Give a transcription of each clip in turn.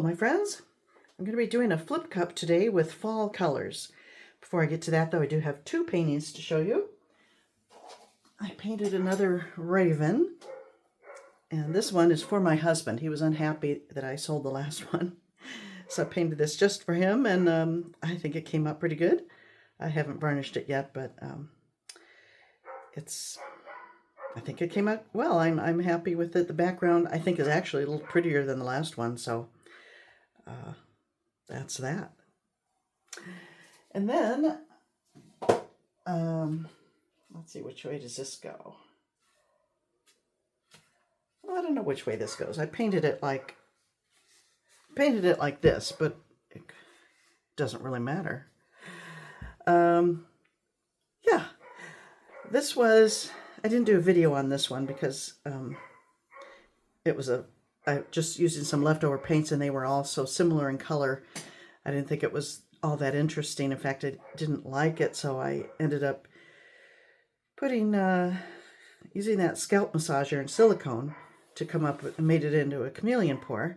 my friends. I'm going to be doing a flip cup today with fall colors. Before I get to that though, I do have two paintings to show you. I painted another raven, and this one is for my husband. He was unhappy that I sold the last one. So I painted this just for him, and I think it came out pretty good. I haven't varnished it yet, but I think it came out well. I'm happy with it. The background, I think, is actually a little prettier than the last one, so that's that. And then, let's see, which way does this go? Well, I don't know which way this goes. I painted it like this, but it doesn't really matter. Yeah, this was, I didn't do a video on this one because it was I just using some leftover paints, and they were all so similar in color. I didn't think it was all that interesting. In fact, I didn't like it, so I ended up putting, using that scalp massager and silicone to come up with, and made it into a chameleon pour.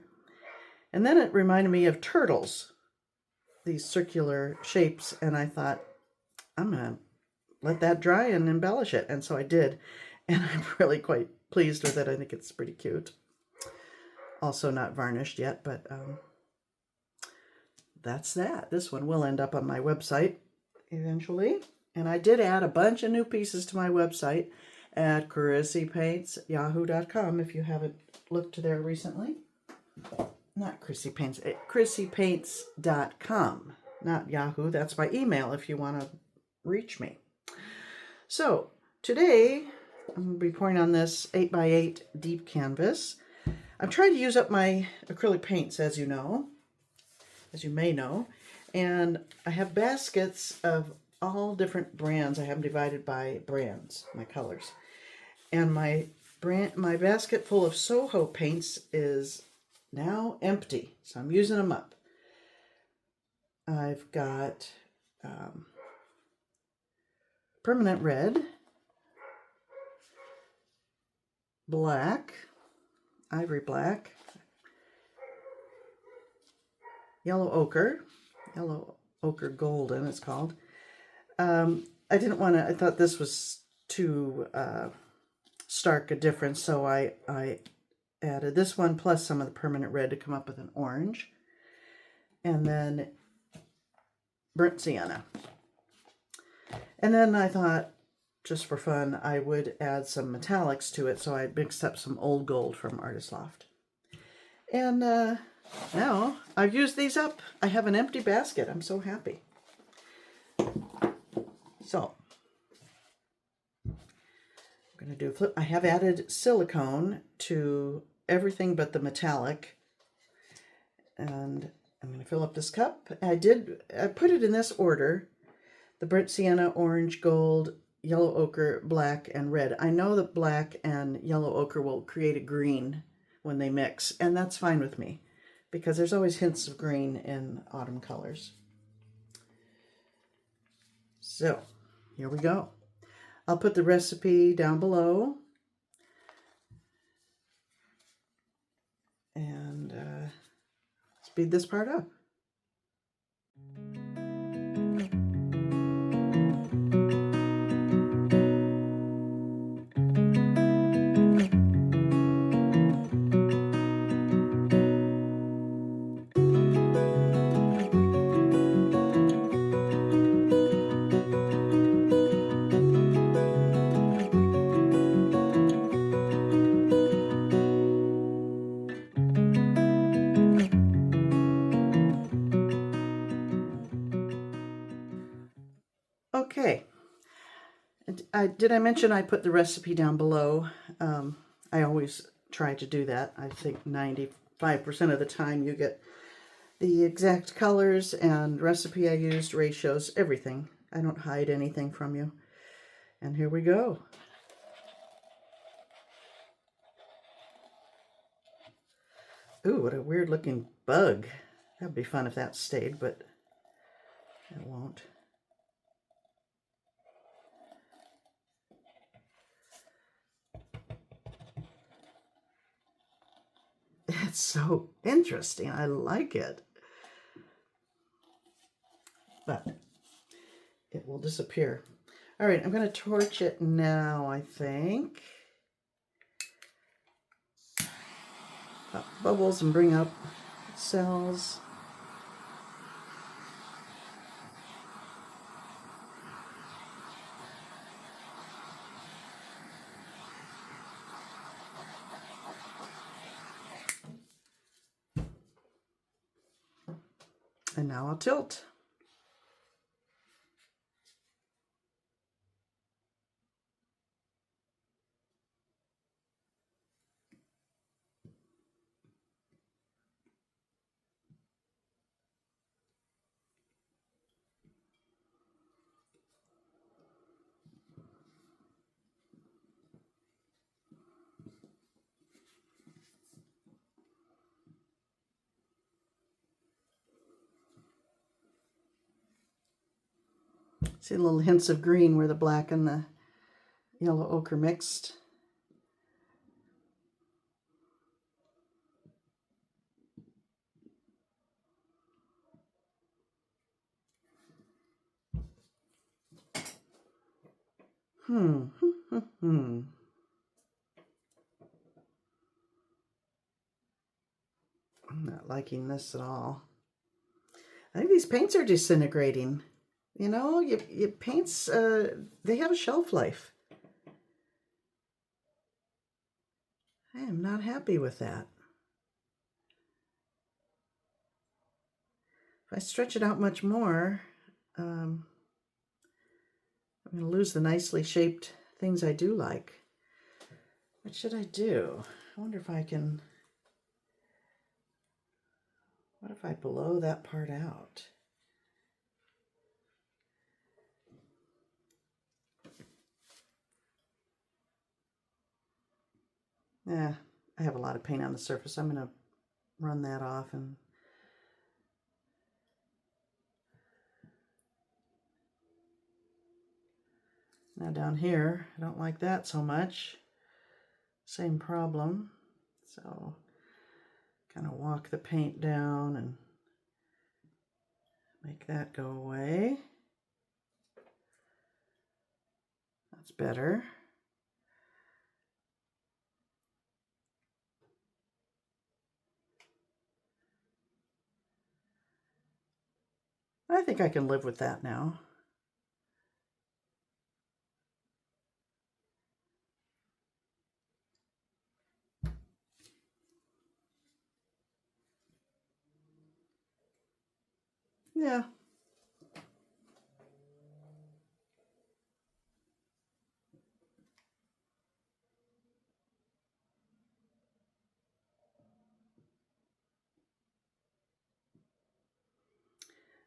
And then it reminded me of turtles, these circular shapes, and I thought, I'm going to let that dry and embellish it. And so I did, and I'm really quite pleased with it. I think it's pretty cute. Also not varnished yet, but that's that. This one will end up on my website eventually. And I did add a bunch of new pieces to my website at CHRISTINEJ.yahoo.com if you haven't looked there recently. Not Chrissy Paints, CHRISTINEJ.com, not Yahoo. That's my email if you want to reach me. So today I'm going to be pouring on this 8x8 deep canvas. I'm trying to use up my acrylic paints, as you may know, and I have baskets of all different brands. I have them divided by brands, my colors. And my basket full of Soho paints is now empty, so I'm using them up. I've got permanent red, black, ivory black, yellow ochre gold, and it's called. I didn't want to, I thought this was too stark a difference, so I added this one plus some of the permanent red to come up with an orange. And then burnt sienna. And then I thought, just for fun, I would add some metallics to it, so I mixed up some old gold from Artist Loft. And now I've used these up. I have an empty basket. I'm so happy. So I'm going to do a flip. I have added silicone to everything but the metallic. And I'm going to fill up this cup. I put it in this order: the burnt sienna, orange, gold, yellow ochre, black, and red. I know that black and yellow ochre will create a green when they mix, and that's fine with me because there's always hints of green in autumn colors. So here we go. I'll put the recipe down below, and speed this part up. Okay, did I mention I put the recipe down below? I always try to do that. I think 95% of the time you get the exact colors and recipe I used, ratios, everything. I don't hide anything from you. And here we go. Ooh, what a weird looking bug. That'd be fun if that stayed, but it won't. That's so interesting. I like it. But it will disappear. All right, I'm going to torch it now, I think. Pop bubbles and bring up cells. And now I'll tilt. See little hints of green where the black and the yellow ochre mixed. I'm not liking this at all. I think these paints are disintegrating. You know, your paints, they have a shelf life. I am not happy with that. If I stretch it out much more, I'm going to lose the nicely shaped things I do like. What should I do? I wonder if I can... What if I blow that part out? Yeah, I have a lot of paint on the surface. I'm going to run that off and... Now down here, I don't like that so much. Same problem. So kind of walk the paint down and make that go away. That's better. I think I can live with that now. Yeah.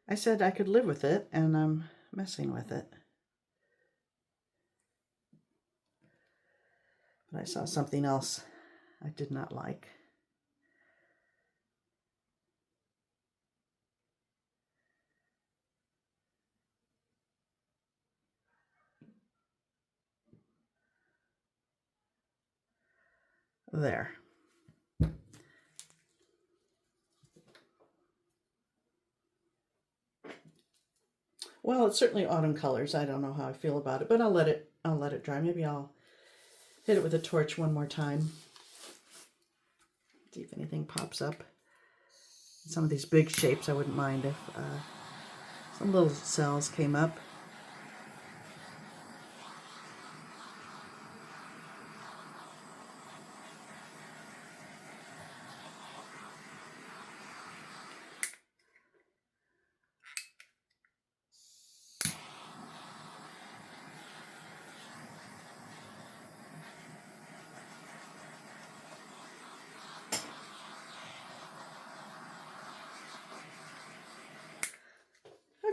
I said I could live with it, and I'm messing with it. But I saw something else I did not like. There. Well, it's certainly autumn colors. I don't know how I feel about it, but I'll let it dry. Maybe I'll hit it with a torch one more time. See if anything pops up. Some of these big shapes, I wouldn't mind if some little cells came up.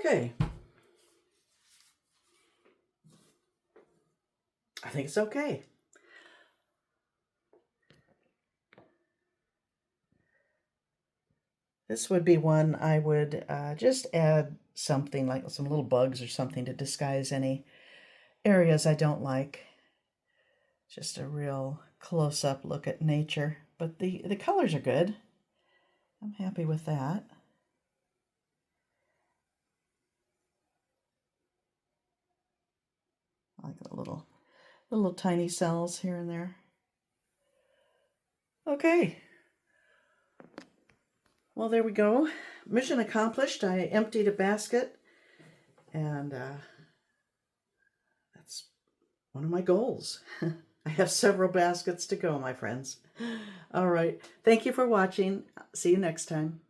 Okay. I think it's okay. This would be one I would just add something like some little bugs or something to disguise any areas I don't like. Just a real close-up look at nature. But the colors are good. I'm happy with that. I like the little tiny cells here and there. Okay. Well, there we go. Mission accomplished. I emptied a basket, and that's one of my goals. I have several baskets to go, my friends. All right. Thank you for watching. See you next time.